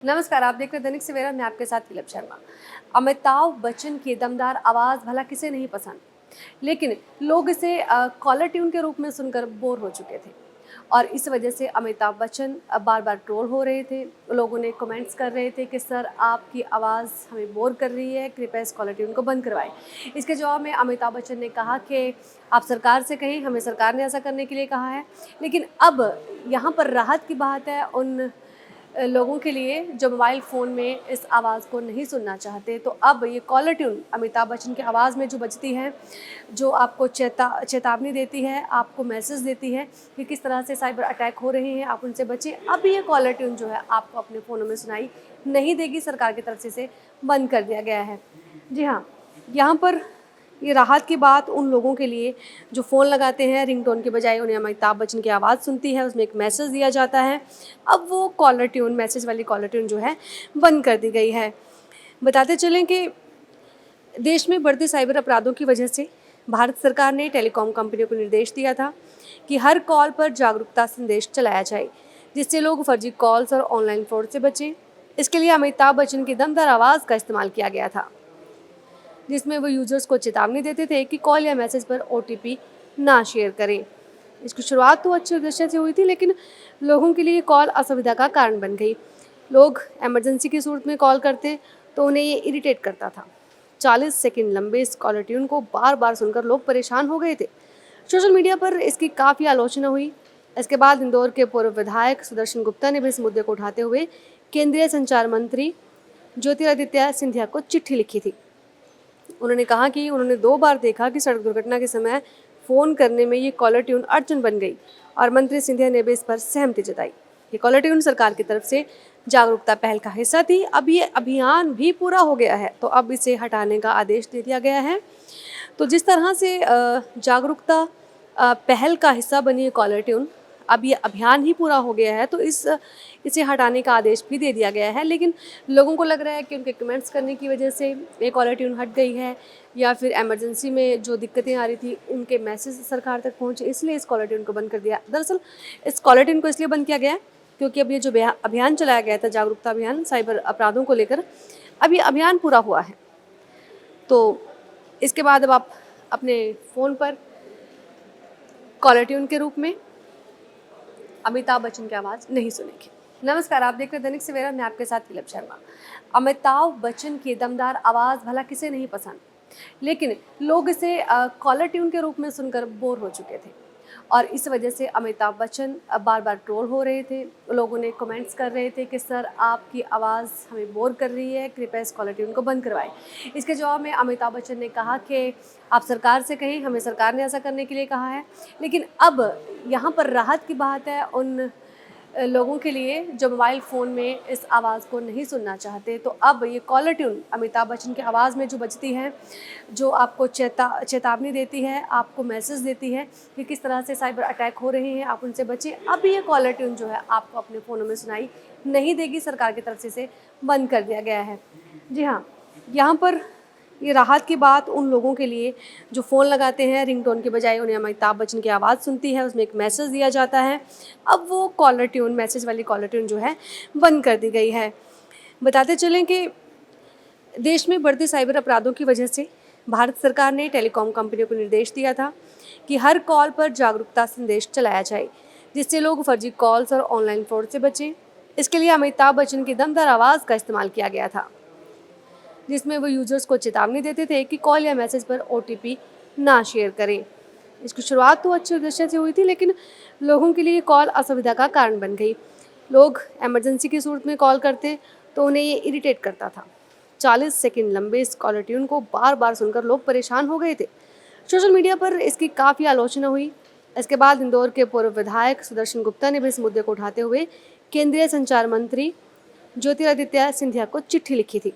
नमस्कार, आप देख रहे हैं दैनिक सवेरा। मैं आपके साथ तिलक शर्मा। अमिताभ बच्चन की दमदार आवाज़ भला किसे नहीं पसंद, लेकिन लोग इसे कॉलर ट्यून के रूप में सुनकर बोर हो चुके थे और इस वजह से अमिताभ बच्चन बार बार ट्रोल हो रहे थे। लोगों ने कमेंट्स कर रहे थे कि सर आपकी आवाज़ हमें बोर कर रही है, कृपया इस कॉलर ट्यून को बंद करवाएं। इसके जवाब में अमिताभ बच्चन ने कहा कि आप सरकार से कहें, हमें सरकार ने ऐसा करने के लिए कहा है। लेकिन अब यहाँ पर राहत की बात है उन लोगों के लिए जो मोबाइल फ़ोन में इस आवाज़ को नहीं सुनना चाहते। तो अब ये कॉलर ट्यून अमिताभ बच्चन की आवाज़ में जो बजती है, जो आपको चेतावनी देती है, आपको मैसेज देती है कि किस तरह से साइबर अटैक हो रहे हैं, आप उनसे बचें। अब ये कॉलर ट्यून जो है आपको अपने फ़ोनों में सुनाई नहीं देगी। सरकार की तरफ से इसे बंद कर दिया गया है। जी हाँ, यहाँ पर ये राहत की बात उन लोगों के लिए जो फ़ोन लगाते हैं, रिंगटोन के बजाय उन्हें अमिताभ बच्चन की आवाज़ सुनती है, उसमें एक मैसेज दिया जाता है। अब वो कॉलर ट्यून, मैसेज वाली कॉलर ट्यून जो है बंद कर दी गई है। बताते चलें कि देश में बढ़ते साइबर अपराधों की वजह से भारत सरकार ने टेलीकॉम कंपनियों को निर्देश दिया था कि हर कॉल पर जागरूकता संदेश चलाया जाए, जिससे लोग फर्जी कॉल्स और ऑनलाइन फ्रॉड से बचें। इसके लिए अमिताभ बच्चन की दमदार आवाज़ का इस्तेमाल किया गया था, जिसमें वो यूजर्स को चेतावनी देते थे कि कॉल या मैसेज पर ओटीपी ना शेयर करें। इसकी शुरुआत तो अच्छे उद्देश्य से हुई थी, लेकिन लोगों के लिए ये कॉल असुविधा का कारण बन गई। लोग इमरजेंसी की सूरत में कॉल करते तो उन्हें ये इरिटेट करता था। 40 सेकंड लंबे इस कॉलर ट्यून को बार बार सुनकर लोग परेशान हो गए थे। सोशल मीडिया पर इसकी काफ़ी आलोचना हुई। इसके बाद इंदौर के पूर्व विधायक सुदर्शन गुप्ता ने भी इस मुद्दे को उठाते हुए केंद्रीय संचार मंत्री ज्योतिरादित्य सिंधिया को चिट्ठी लिखी थी। उन्होंने कहा कि उन्होंने 2 बार देखा कि सड़क दुर्घटना के समय फ़ोन करने में ये कॉलर ट्यून अड़चन बन गई और मंत्री सिंधिया ने भी इस पर सहमति जताई। ये कॉलर ट्यून सरकार की तरफ से जागरूकता पहल का हिस्सा थी। अब ये अभियान भी पूरा हो गया है, तो अब इसे हटाने का आदेश दे दिया गया है। तो जिस तरह से जागरूकता पहल का हिस्सा बनी है कॉलर ट्यून, अब ये अभियान ही पूरा हो गया है, तो इसे हटाने का आदेश भी दे दिया गया है। लेकिन लोगों को लग रहा है कि उनके कमेंट्स करने की वजह से ये कॉलर ट्यून हट गई है, या फिर इमरजेंसी में जो दिक्कतें आ रही थी उनके मैसेज सरकार तक पहुँचे, इसलिए इस कॉलर ट्यून को बंद कर दिया। दरअसल इस कॉलर ट्यून को इसलिए बंद किया गया है क्योंकि अब ये जो अभियान चलाया गया था, जागरूकता अभियान साइबर अपराधों को लेकर, अब ये अभियान पूरा हुआ है। तो इसके बाद अब आप अपने फ़ोन पर कॉलर ट्यून के रूप में अमिताभ बच्चन की आवाज़ नहीं सुनेंगे। नमस्कार, आप देख रहे हैं दैनिक सवेरा। मैं आपके साथ तिलक शर्मा। अमिताभ बच्चन की दमदार आवाज़ भला किसे नहीं पसंद, लेकिन लोग इसे कॉलर ट्यून के रूप में सुनकर बोर हो चुके थे और इस वजह से अमिताभ बच्चन बार बार ट्रोल हो रहे थे। लोगों ने कमेंट्स कर रहे थे कि सर आपकी आवाज़ हमें बोर कर रही है, कृपया इस कॉलर ट्यून को बंद करवाएं। इसके जवाब में अमिताभ बच्चन ने कहा कि आप सरकार से कहें, हमें सरकार ने ऐसा करने के लिए कहा है। लेकिन अब यहाँ पर राहत की बात है उन लोगों के लिए जो मोबाइल फ़ोन में इस आवाज़ को नहीं सुनना चाहते। तो अब ये कॉलर ट्यून अमिताभ बच्चन की आवाज़ में जो बजती है, जो आपको चेतावनी देती है, आपको मैसेज देती है कि किस तरह से साइबर अटैक हो रहे हैं, आप उनसे बचें। अब ये कॉलर ट्यून जो है आपको अपने फ़ोनों में सुनाई नहीं देगी। सरकार की तरफ से इसे बंद कर दिया गया है। जी हाँ, यहाँ पर ये राहत की बात उन लोगों के लिए जो फ़ोन लगाते हैं, रिंगटोन के बजाय उन्हें अमिताभ बच्चन की आवाज़ सुनती है, उसमें एक मैसेज दिया जाता है। अब वो कॉलर ट्यून, मैसेज वाली कॉलर ट्यून जो है बंद कर दी गई है। बताते चलें कि देश में बढ़ते साइबर अपराधों की वजह से भारत सरकार ने टेलीकॉम कंपनियों को निर्देश दिया था कि हर कॉल पर जागरूकता संदेश चलाया जाए, जिससे लोग फर्जी कॉल्स और ऑनलाइन फ्रॉड से बचें। इसके लिए अमिताभ बच्चन की दमदार आवाज़ का इस्तेमाल किया गया था, जिसमें वो यूजर्स को चेतावनी देते थे कि कॉल या मैसेज पर ओटीपी ना शेयर करें। इसकी शुरुआत तो अच्छे उद्देश्य से हुई थी, लेकिन लोगों के लिए ये कॉल असुविधा का कारण बन गई। लोग इमरजेंसी की सूरत में कॉल करते तो उन्हें ये इरिटेट करता था। 40 सेकंड लंबे इस कॉलर ट्यून को बार बार सुनकर लोग परेशान हो गए थे। सोशल मीडिया पर इसकी काफ़ी आलोचना हुई। इसके बाद इंदौर के पूर्व विधायक सुदर्शन गुप्ता ने भी इस मुद्दे को उठाते हुए केंद्रीय संचार मंत्री ज्योतिरादित्य सिंधिया को चिट्ठी लिखी थी।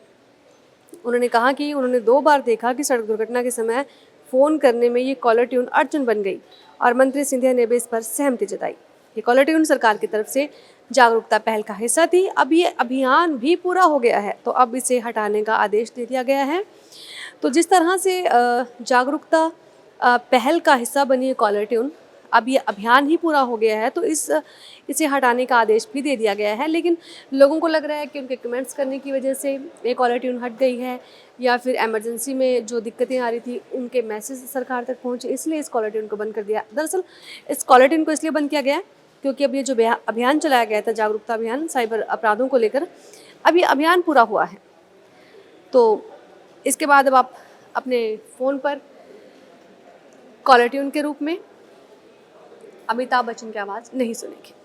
उन्होंने कहा कि उन्होंने 2 बार देखा कि सड़क दुर्घटना के समय फ़ोन करने में ये कॉलर ट्यून अड़चन बन गई और मंत्री सिंधिया ने भी इस पर सहमति जताई। ये कॉलर ट्यून सरकार की तरफ से जागरूकता पहल का हिस्सा थी। अब ये अभियान भी पूरा हो गया है, तो अब इसे हटाने का आदेश दे दिया गया है। तो जिस तरह से जागरूकता पहल का हिस्सा बनी है कॉलर ट्यून, अब ये अभियान ही पूरा हो गया है तो इसे हटाने का आदेश भी दे दिया गया है। लेकिन लोगों को लग रहा है कि उनके कमेंट्स करने की वजह से ये कॉलर ट्यून हट गई है, या फिर इमरजेंसी में जो दिक्कतें आ रही थी उनके मैसेज सरकार तक पहुँचे, इसलिए इस कॉलर ट्यून को बंद कर दिया। दरअसल इस कॉलर ट्यून को इसलिए बंद किया गया है क्योंकि अब ये जो अभियान चलाया गया था, जागरूकता अभियान साइबर अपराधों को लेकर, अब ये अभियान पूरा हुआ है। तो इसके बाद अब आप अपने फ़ोन पर कॉलर ट्यून के रूप में अमिताभ बच्चन की आवाज़ नहीं सुनेंगे।